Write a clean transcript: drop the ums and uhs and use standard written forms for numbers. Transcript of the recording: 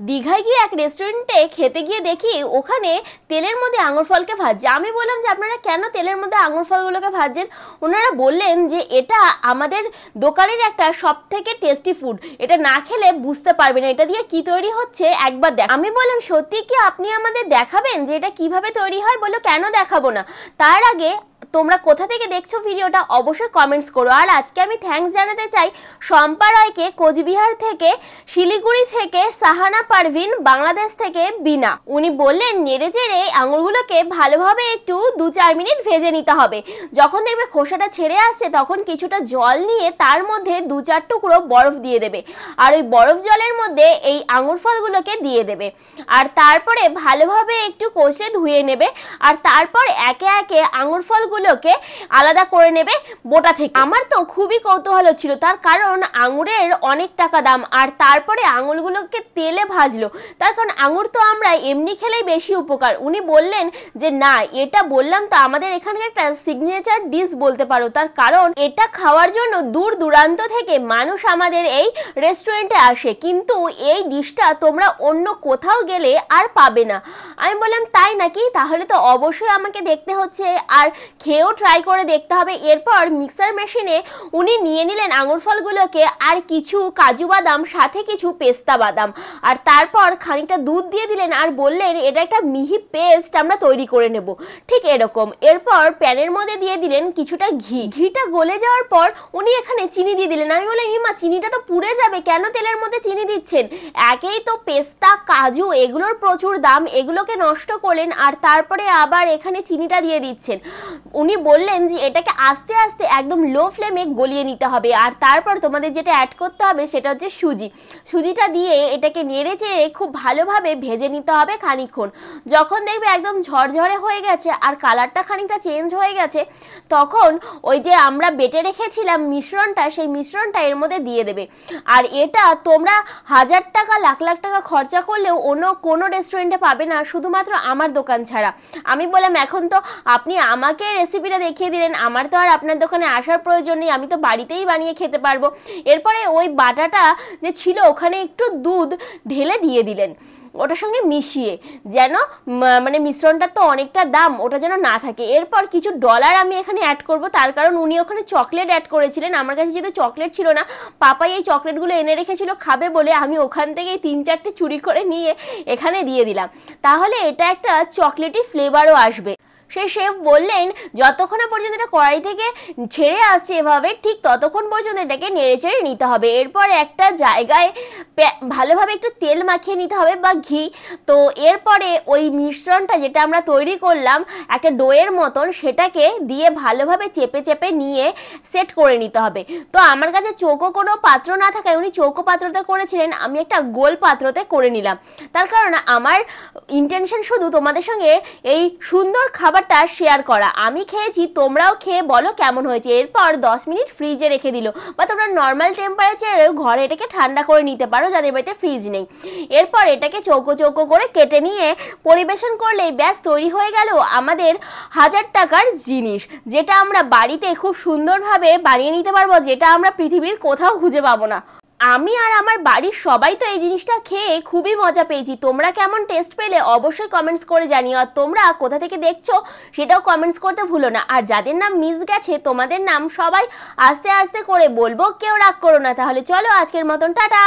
দীঘায় গিয়ে এক রেস্টুরেন্টে খেতে গিয়ে দেখি ওখানে তেলের মধ্যে আঙুর ফলকে ভাজছে। আমি বললাম যে আপনারা কেন তেলের মধ্যে আঙুর ফলগুলোকে ভাজছেন? ওনারা বললেন যে এটা আমাদের দোকানের একটা সব থেকে টেস্টি ফুড, এটা না খেলে বুঝতে পারবেন এটা দিয়ে কি তৈরি হচ্ছে, একবার দেখ। আমি বললাম সত্যি কি আপনি আমাদের দেখাবেন যে এটা কিভাবে তৈরি হয়? বললো কেন দেখাবো না। তার আগে তোমরা কোথা থেকে দেখছো ভিডিওটা অবশ্যই কমেন্টস করো। আর আজকে আমি থ্যাঙ্কস জানাতে চাই শম্পা রায়কে, কোচবিহার থেকে, শিলিগুড়ি থেকে সাহানা পারভিন, বাংলাদেশ থেকে বিনা। উনি বললেন নেড়ে চেড়ে আঙুরগুলোকে ভালোভাবে একটু 2-4 মিনিট ভেজে নিতে হবে। যখন দেখবে খোসাটা ছেড়ে আসছে তখন কিছুটা জল নিয়ে তার মধ্যে 2-4 টুকরো বরফ দিয়ে দেবে, আর ওই বরফ জলের মধ্যে এই আঙুর ফলগুলোকে দিয়ে দেবে, আর তারপরে ভালোভাবে একটু কষে ধুয়ে নেবে, আর তারপর একে একে আঙুর ফলগুলোকে আলাদা করে নেবে বোটা থেকে। আমার তো খুবই কৌতূহল ছিল, তার কারণ আঙুরের অনেক টাকা দাম, আর তারপরে আঙুরগুলোকে তেলে ভাজলো, তার কারণ আঙুর তো আমরা এমনি খেলেই বেশি উপকার। উনি বললেন যে না, এটা বললাম তো আমাদের এখানকার একটা সিগনেচার ডিশ বলতে পারো, তার কারণ এটা খাওয়ার জন্য দূর দূরান্ত থেকে মানুষ আমাদের এই রেস্টুরেন্টে আসে, কিন্তু এই ডিশটা তোমরা অন্য কোথাও গেলে আর পাবে না। আমি বললাম তাই নাকি? তাহলে তো অবশ্যই আমাকে দেখতে হচ্ছে আর খেয়েও ট্রাই করে দেখতে হবে। এরপর মিক্সার মেশিনে উনি নিয়ে নিলেন আঙুর ফলগুলোকে আর কিছু কাজু বাদাম, সাথে কিছু পেস্তা বাদাম, আর তারপর খানিকটা দুধ দিয়ে দিলেন আর বললেন এটা একটা মিহি পেস্ট আমরা তৈরি করে নেব, ঠিক এরকম। এরপর প্যানের মধ্যে দিয়ে দিলেন কিছুটা ঘি। ঘিটা গলে যাওয়ার পর উনি এখানে চিনি দিয়ে দিলেন। আমি বললাম ইমা, চিনিটা তো পুড়ে যাবে, কেন তেলের মধ্যে চিনি দিচ্ছেন? একেই তো পেস্তা, কাজু এগুলোর প্রচুর দাম, এগুলোকে নষ্ট করলেন আর তারপরে আবার এখানে চিনিটা দিয়ে দিচ্ছেন। উনি বললেন যে এটাকে আস্তে আস্তে একদম লো ফ্লেমে গলিয়ে নিতে হবে, আর তারপর তোমাদের যেটা অ্যাড করতে হবে সেটা হচ্ছে সুজি। সুজিটা দিয়ে এটাকে নেড়ে চেড়ে খুব ভালোভাবে ভেজে নিতে হবে খানিকক্ষণ। যখন দেখবে একদম ঝরঝরে হয়ে গেছে আর কালারটা খানিকটা চেঞ্জ হয়ে গেছে, তখন ওই যে আমরা বেটে রেখেছিলাম মিশ্রণটা, সেই মিশ্রণটা এর মধ্যে দিয়ে দেবে। আর এটা তোমরা 1000 টাকা, লাখ লাখ টাকা খরচা করলেও অন্য কোনো রেস্টুরেন্টে পাবে না, শুধুমাত্র আমার দোকান ছাড়া। আমি বললাম এখন তো আপনি আমাকে রেসিপিটা দেখিয়ে দিলেন, আমার তো আর আপনার দোকানে আসার প্রয়োজন নেই, আমি তো বাড়িতেই বানিয়ে খেতে পারবো। এরপরে ওই বাটাটা যে ছিল ওখানে একটু দুধ ঢেলে দিয়ে দিলেন ওটার সঙ্গে মিশিয়ে, যেন মানে মিশ্রণটা তো অনেকটা দাম, ওটা যেন না থাকে। এরপর কিছু ডলার আমি এখানে অ্যাড করব, তার কারণ উনি ওখানে চকলেট অ্যাড করেছিলেন। আমার কাছে যেহেতু চকলেট ছিল না, পাপাই এই চকলেটগুলো এনে রেখেছিল খাবে বলে, আমি ওখান থেকেই 3-4টে চুরি করে নিয়ে এখানে দিয়ে দিলাম, তাহলে এটা একটা চকলেটি ফ্লেভারও আসবে। সেই শেফ বললেন যতক্ষণ না পর্যন্ত এটা কড়াই থেকে ছেড়ে আসছে এভাবে, ঠিক ততক্ষণ পর্যন্ত এটাকে নেড়ে চেড়ে নিতে হবে। এরপর একটা জায়গায় ভালোভাবে একটু তেল মাখিয়ে নিতে হবে বা ঘি। তো এরপরে ওই মিশ্রণটা যেটা আমরা তৈরি করলাম একটা ডোয়ের মতন, সেটাকে দিয়ে ভালোভাবে চেপে চেপে নিয়ে সেট করে নিতে হবে। তো আমার কাছে চৌকো কোনো পাত্র না থাকায় উনি চৌকো পাত্রতে করেছিলেন, আমি একটা গোল পাত্রতে করে নিলাম। তার কারণ আমার ইন্টেনশন শুধু তোমাদের সঙ্গে এই সুন্দর খাবার শেয়ার করা। আমি খেয়েছি, তোমরাও খেয়ে বলো কেমন হয়েছে। এরপর 10 মিনিট ফ্রিজে রেখে দিল, বা তোমরা নর্মাল টেম্পারেচারে ঘরে এটাকে ঠান্ডা করে নিতে পারো যাদের বাড়িতে ফ্রিজ নেই। এরপর এটাকে চৌকো চৌকো করে কেটে নিয়ে পরিবেশন করলেই ব্যাস তৈরি হয়ে গেল আমাদের 1000 টাকার জিনিস, যেটা আমরা বাড়িতে খুব সুন্দরভাবে বানিয়ে নিতে পারবো, যেটা আমরা পৃথিবীর কোথাও খুঁজে পাবো না। আমি আর আমার বাড়ির সবাই তো এই জিনিসটা খেয়ে খুবই মজা পেয়েছি। তোমরা কেমন টেস্ট পেলে অবশ্যই কমেন্টস করে জানিও, আর তোমরা কোথা থেকে দেখছো সেটাও কমেন্টস করতে ভুলো না। আর যাদের নাম মিস গেছে তোমাদের নাম সবাই আস্তে আস্তে করে বলবো, কেউ রাগ করো না। তাহলে চলো আজকের মতন টাটা।